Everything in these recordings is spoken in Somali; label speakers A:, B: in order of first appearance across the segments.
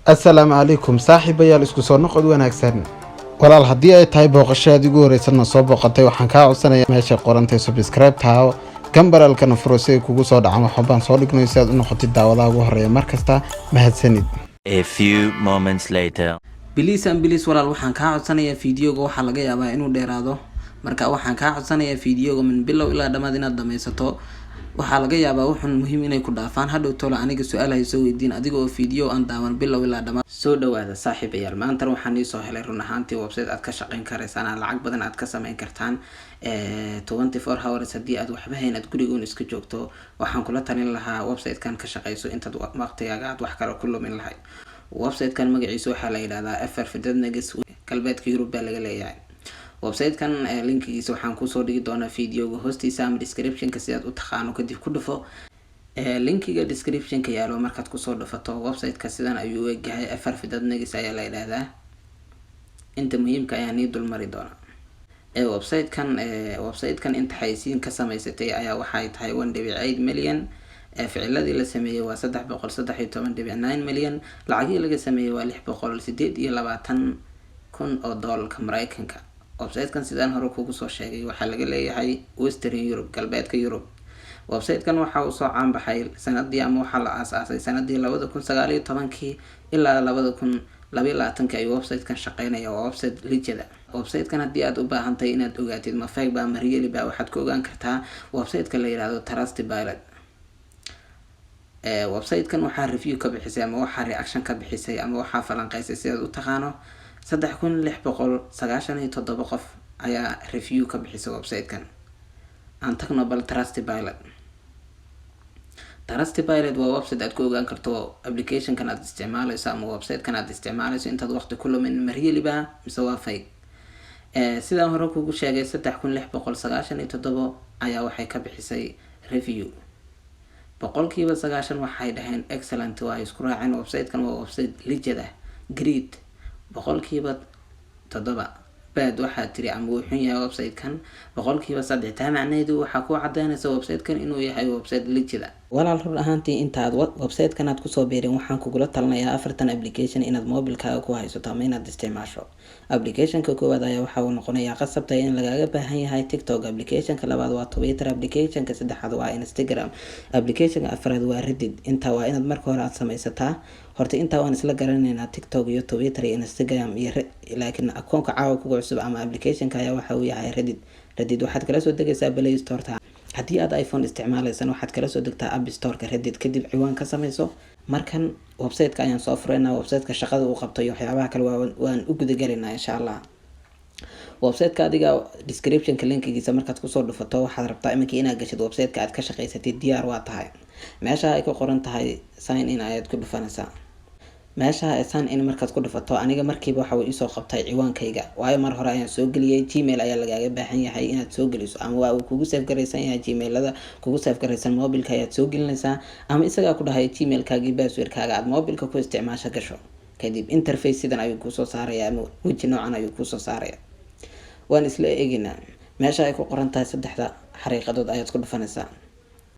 A: assalaamu calaykum saaxiibayaal isku soo noqod wanaagsan. walaal haddii ay tahay booqashaad igu horeysanna soo booqatay waxaan kaa codsanayaa meesha qorantay subscribe taawo gambaralkana furo si ay kugu soo dhacaan waxbaan soo dhigno si aad u noqotid daawadaha ugu horeeya markasta mahadsanid.
B: A few moments later.
C: Bilis walaal waxaan kaa codsanayaa fiidiyoga waxaa laga yaabaa inuu dheeraado marka waxaan kaa codsanayaa fiidiyoga min bilow ilaa dhamaad inaad dhamaysato. waxaa laga yaabaa wuxuun muhiim inay ku dhaafaan hadhow tolo aniga su-aalahay soo weydiin adiga oo fiidiyo aan daawan bilow ilaa dhamaad. soo dhawaada saaxiibayaal maanta waxaan ii soo helay run ahaantii website aad ka shaqayn karaysaan lacag badan aad ka samayn kartaan 24 hours haddii aad waxba hayn aad gurigoon iska joogto waxaan kula talin lahaa website-kan ka shaqayso intaad waqtigaaga aad wax kale ku lumin lahayd. website-kan magaciisa waxaa la yidhaahdaa FR galbeedka Yurub baa laga leeyahay. website-kan linkigiisa waxaan kusoo dhigi doonaa fiidiyoga hoostiisa ama description-ka si aad u taqaano kadib ku dhufo linkiga description-ka yaalo markaad kusoo dhufato website-ka sidan ayuu u egyahay FR ayaa la yidhaahdaa. inta muhiimka ayaan ii dul mari doonaa. website-kan inta xayisiin ka samaysatay ayaa waxay tahay 1.8 milyan. ficiladii la sameeyay waa 313.9 milyan. lacagii laga sameeyay waa 628,000 oo doolarka Mareykanka. website-kan sidaan hore kugu soo sheegay waxaa laga leeyahay Western Europe galbeedka Yurub. website-kan waxa uu soo caan baxay sanadii ama waxa la aasaasay sanadii 2019 ilaa 2022 ay website-kan shaqeynaya waa website lijada. website-kan haddii aad u baahantahay inaad ogaatid ma fake ba ama real ba waxaad ku ogaan kartaa website-ka la yiraahdo Trustpilot. website-kan waxaa review ka bixisay ama waxaa reaction ka bixisay ama waxaa falanqeysay si aad u taqaano 3697 qof ayaa review ka bixisay website-kan. aan tagno bal Trustpilot waa website aad ku ogaan karto application-kan aad isticmaalayso ama website-kan aad isticmaalayso intaad waqti ku lumin ma real ba mise waa fake. sidaan hore kugu sheegay 3697 ayaa waxay ka bixisay review. 90% waxay dhaheen excellent waa isku raaceen website-kan waa website lijada. great 7% bad waxaa tiri ama uu xun yahay website-kan 3% taa macnaheedu waxaa ku cadeynaysa website-kan inuu yahay website lijada. walaal run ahaantii intaad website-kan aad kusoo beerin waxaan kugula talinayaa 4 application inaad mobilkaaga ku haysato ama inaad isticmaasho. application-ka koowaad ayaa waxa uu noqonayaa qasabtay in lagaaga baahan yahay TikTok. application-ka labaad waa Twitter. application-ka saddexaad waa Instagram. application-ka afraad waa Reddit. intaa waa inaad marka hore aad samaysataa. horta intaa waan isla garanaynaa TikTok iyo Twitter iyo Instagram iyo laakiin akoonka caawa kugu cusub ama application-ka ayaa waxa uu yahay Reddit. waxaad kala soo degaysaa Play Store-ta. haddii aad iPhone isticmaalaysan waxaad kala soo degtaa App Store-ka Reddit kadib ciwaan ka samayso. markan website-ka ayaan soo fureynaa website-ka shaqada uu qabto iyo waxyaabaha kale waan u guda galaynaa insha Allah. website-ka adiga description-ka linkigiisa markaad kusoo dhufato waxaad rabtaa iminka inaad gashid website-ka aad ka shaqaysatid diyaar waa tahay. meesha ay ku qoran tahay sign in ayaad ku dhufanaysaa. meesha sign in markaad ku dhufato aniga markiiba waxa uu isoo qabtay ciwaankayga waayo mar hore ayaan soo geliyay. Gmail ayaa lagaaga baahan yahay inaad soo geliso ama waa uu kugu save garaysan yahay Gmailada kugu save garaysan mobilka ayaad soo gelinaysaa ama isaga ku dhahay Gmailkaaga passwordkaaga aad mobilka ku isticmaasho gasho. kadib interface sidan ayuu ku soo saaraya ama weji noocan ayuu ku soo saaraya. waan isla eeginaa meesha ay ku qoran tahay saddexda xariiqadood ayaad ku dhufanaysaa.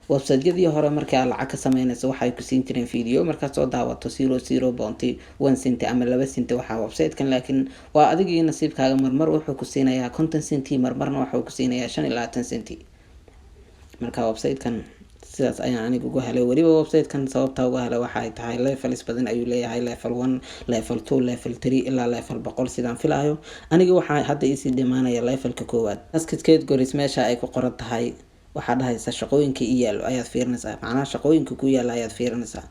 C: website-yadii hore markii aad lacag ka sameynayso waxay ku siin jireen fiideo markaad soo daawato 0.1 cent ama 2 cent waxa website-kan laakiin waa adigii nasiibkaaga marmar wuxuu ku siinayaa 50 cent marmarna wuxuu ku siinayaa 25 cent. marka website-kan sidaas ayaan anigu ugu helay. waliba website-kan sababta ugu helay waxay tahay levels badan ayuu leeyahay level 1 level 2 level 3 ilaa level 100 sidaan filayo. aniga waxaa hadda ii sii dhimaanaya levelka koowaad. categories meesha ay ku qoran tahay waxaa dhahaysa shaqooyinka iyaalo ayaad fiirinaysaa macnaha shaqooyinka ku yaala ayaad fiirinaysaa.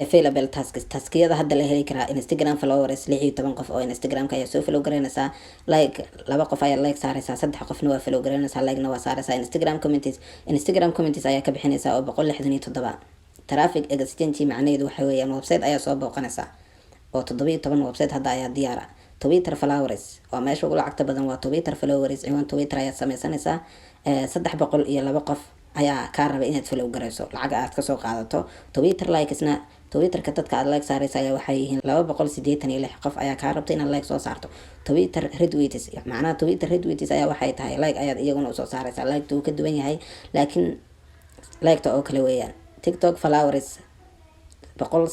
C: available taskiyada hadda la heli karaa Instagram followers 16 qof oo Instagram-ka ayaa soo follow garanaysaa. like 2 qof ayaa like saaraysaa 3 qofna waa follow garanaysaa like-na waa saaraysaa. Instagram comments ayaa ka bixinaysaa oo 167. traffic exchange macnaheedu waxa weeyaan website ayaa soo booqanaysaa oo 17 website hadda ayaa diyaar ah. Twitter followers waa meesha ugu lacagta badan waa Twitter followers. ciwaan Twitter ayaa samaysanaysaa 302 qof ayaa ka raba inaad follow garayso lacag aad ka soo qaadato. Twitter likesna Twitter-ka dadka aad like saaraysa ayaa waxay yihiin 286 qof ayaa ka rabta inaad like soo saarto. Twitter retweets macnaha Twitter retweets ayaa waxay tahay like ayaad iyaguna u soo saaraysaa. like uu ka duwan yahay laakiin like-ta oo kale weeyaan. TikTok followers
D: boqol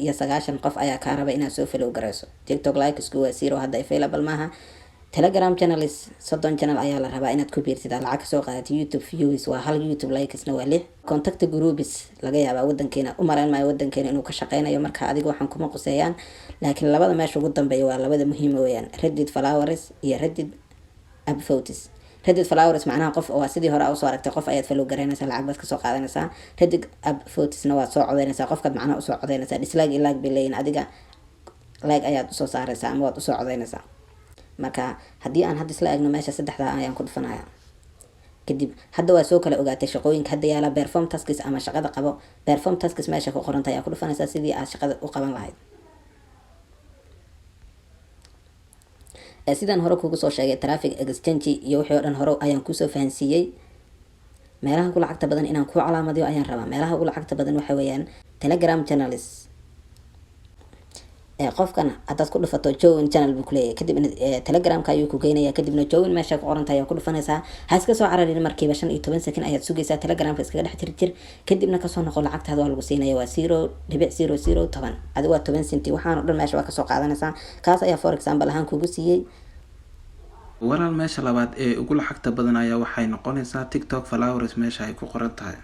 D: iyo sagaashan qof ayaa kaa raba inaad soo follow garayso. TikTok likesku waa zero, hadda available maaha. Telegram channels 30 channel ayaa la rabaa inaad ku biirtid, lacag ka soo qaadatid. YouTube views waa 1, YouTube likesna waa 6. Contact groups laga yaabaa wadankeena, u maleyn maayo wadankeena inuu ka shaqeynayo, marka adiga waxaan kuma quseeyaan, laakiin labada meesha ugu dambeeya waa labada muhiim weeyaan, Reddit followers iyo Reddit upvotes. Reddit followers macnaha qof oo sidii hore u soo aragtay qof ayaad follow gareynaysaa, lacag baad ka soo qaadanaysaa. Reddit upvotesna waa soo codeynaysaa, qofkaad macnaha u soo codeynaysaa. Dislike iyo like bay leeyihiin, adiga like ayaad u soo saaraysaa ama waad u soo codeynaysaa. Marka haddii aan hadda isla eegno meesha saddexda ayaan ku dhufanayaa. Kadib hadda waa soo kala ogaatay shaqooyinka hadda yaala perform tasks ama shaqada qabo. Perform tasks meesha ku qoran tahay ayaa ku dhufanaysaa sidii aad shaqada u qaban lahayd. Sidaan hore kugu soo sheegay traffic exchange iyo wixii oo dhan hore ayaan kusoo fahansiiyey. Meelaha ugu lacagta badan inaan ku calaamadiyo ayaan rabaa. Meelaha ugu lacagta badan waxa weeyaan Telegram channels. Qofkan hadaad ku dhufato join channel buu ku leeyahay, kadib Telegramka ayuu ku geynayaa, kadibna join meesha ku qoran tahay ayaa ku dhufanaysaa. Ha iska soo cararin markiiba 15 second ayaad sugaysaa, Telegramka iskaga dhex tirtir, kadibna ka soo noqo, lacagtaada waa lagu siinaya, waa 0.0010. adigu waa 10 senti. waxaan oo dhan meesha waa ka soo qaadanaysaa. kaas ayaa for example ahaan kugu siiyey.
A: walaal meesha labaad ee ugu lacagta badan ayaa waxay noqonaysaa TikTok followers meesha ay ku qoran tahay.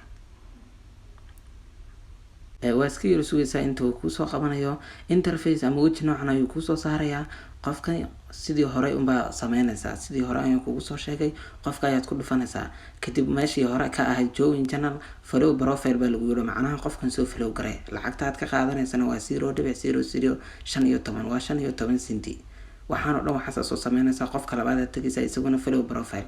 C: waa iska yar sugaysaa intuu kusoo qabanayo interface ama weji noocan ayuu kusoo saarayaa. qofka sidii hore unbaa sameynaysaa, sidii hore ayaan kugu soo sheegay. qofka ayaad ku dhufanaysaa, kadib meeshii hore ka ahayd join channel follow profile baa lagu yidhi, macnaha qofkan soo follow garay. lacagta aad ka qaadanaysana waa 0.0015, waa 15 senti. waxaan oo dhan waxaad soo sameynaysaa. qofka labaad aad tegaysaa, isaguna follow profile.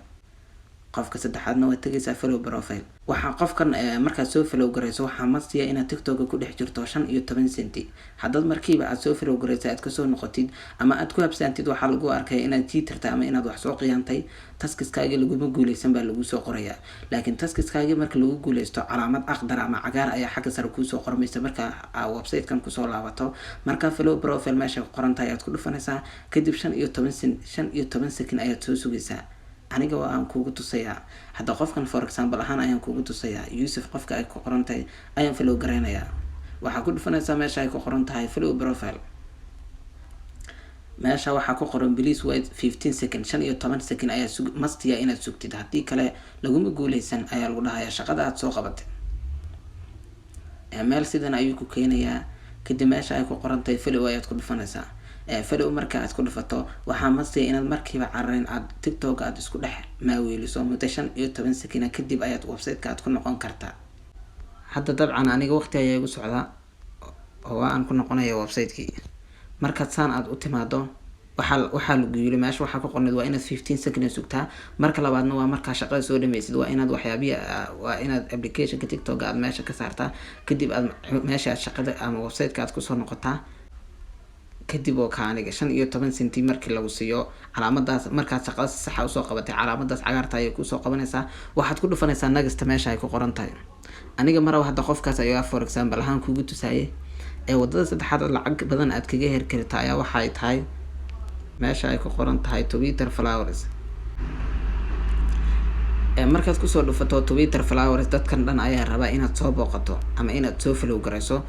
C: qofka saddexaadna waa tegaysaa follow profile. waxaa qofkan markaad soo follow garayso waxaa mastiya inaad TikTok ku dhex jirto 15 senti. haddaad markiiba aad soo follow garayso aad kasoo noqotid ama aad ku habsaantid, waxaa lagu arkaya inaad jiitartay ama inaad wax soo qiyaantay. taskiskaagii laguma guuleysan baa lagu soo qorayaa. laakiin taskiskaagii marka lagu guuleysto calaamad aqdar ama cagaar ayaa xagga sare kusoo qormaysa marka website-kan kusoo laabato. marka follow profile meesha ku qoran tahay ayaad ku dhufanaysaa, kadib 15 second ayaad soo sugaysaa. aniga waa aan kugu tusayaa. hadda qofkan for example ahaan ayaan kugu tusayaa. Yusuf qofka ay ku qoran tahay ayaan follow gareynayaa. waxaa ku dhufanaysaa meesha ay ku qoran tahay follow profile. meesha waxaa ku qoran please wait 15 second, 15 second ayaa mastiya inaad sugtid, haddii kale laguma guuleysan ayaa lagu dhahayaa shaqada aad soo qabatay. meel sidan ayuu ku keenayaa. kadib meesha ay ku qoran tahay follow ayaad ku dhufanaysaa. follow marka aad ku dhufato waxaa mastiya inaad markiiba cararin aad TikTok aad isku dhex maaweeliso muddo 15 second kadib ayaad website-ka aad ku noqon kartaa. hadda dabcan aniga waqti ayaa igu socdaa oo aan ku noqonayo website-kii. markaad saan aad u timaado waxaa lagu yiri meesha waxaa ku qornay waa inaad 15 second sugtaa. marka labaadna waa markaa shaqada soo dhameysid waa inaad waa inaad application-ka TikTok aad meesha ka saartaa, kadib aad meesha shaqada ama website-ka aad kusoo noqotaa. kadib oo kaaniga 15 senti markii lagu siiyo calaamadaas, markaad shaqada si sax ah usoo qabatay calaamadaas cagaarta ayay kusoo qabanaysaa. waxaad ku dhufanaysaa next meesha ay ku qoran tahay. aniga maraba hadda qofkaas ayaa for example ahaan kugu tusaayay. wadada saddexaad lacag badan aad kaga heli kartaa ayaa waxay tahay meesha ay ku qoran tahay Twitter followers. markaad kusoo dhufato Twitter followers, dadkan dhan ayaa rabaa inaad soo booqato ama inaad soo follow garayso.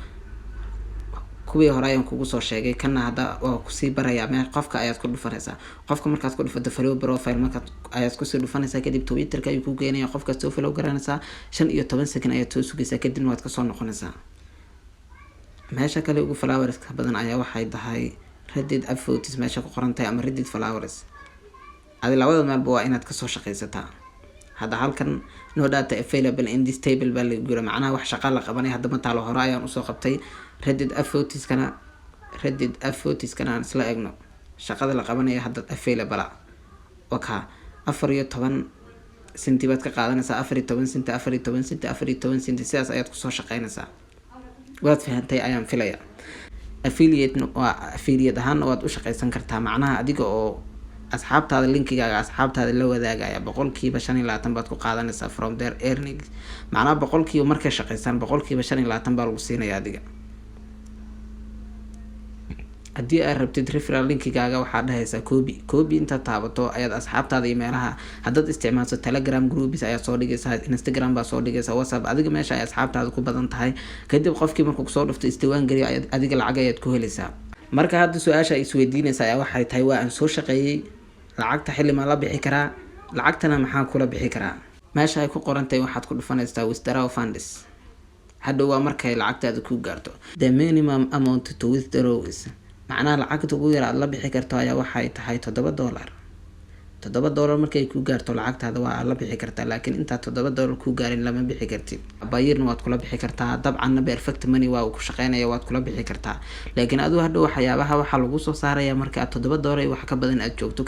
C: kuwii hore ayaan kugu soo sheegay, kana hadda waa kusii barayaa. qofka ayaad ku dhufanaysaa. qofka markaad ku dhufato follow profile markaad ayaad kusii dhufanaysaa, kadib Twitterka ayuu ku geenayaa. qofkaad soo follow garanaysaa 15 second ayaad soo sugaysaa, kadibna waad kasoo noqonaysaa. meesha kale ugu followerska badan ayaa waxay tahay Reddit upvotes meesha ku qoran tahay ama Reddit followers. adi labada meelba waa inaad kasoo shaqaysataa. hadda halkan no data available in this table baa lagu yiri, macnaha wax shaqo la qabanay hadda ma taalo. hore ayaan usoo qabtay Reddit upvotes kana aan isla eegno shaqada la qabanaya hadda available waka 14 senti baad ka qaadanaysaa. 14 senti 14 senti 14 senti sidaas ayaad kusoo shaqaynaysaa. waad fahantay ayaan filaya. affiliate ahaan waad u shaqaysan kartaa, macnaha adiga oo asxaabtaada linkigaaga asxaabtaada la wadaagaya 25% baad ku qaadanaysaa from their earnings. macnaha 100% markay shaqaystaan 25% baa lagu siinaya adiga. haddii aad rabtid referral linkigaaga waxaad dhahaysaa copy intaad taabato ayaad asxaabtaada iyo meelaha haddaad isticmaalso telegram groups ayaad soo dhigaysaa, instagram baa soo dhigaysaa, whatsapp, adiga meesha ay asxaabtaada ku badan tahay. kadib qofkii markuu kusoo dhufto isdiiwaan geliyo adiga lacag ayaad ku helaysaa. marka hadda su-aasha ay isweydiinaysa ayaa waxay tahay waa aan soo shaqeeyey, lacagta xilli maa la bixi karaa, lacagtana maxaa kula bixi karaa. meesha ay ku qorantahay waxaad ku dhufanaysaa withdraw funds. hadhow waa markay lacagtaada ku gaarto the minimum amount to withdraw is macnaha lacagta ugu yar aad la bixi karto ayaa waxay tahay $7 markay ku gaarto lacagtaada waa la bixi kartaa, laakiin intaa $7 ku gaarin lama bixi kartid. bayirna waad kula bixi kartaa, dabcanna perfect money waa uu ku shaqeynaya waad kula bixi kartaa, laakiin adigu hadhow waxyaabaha waxaa lagu soo saaraya marka aad $7 wax ka badan aad joogto.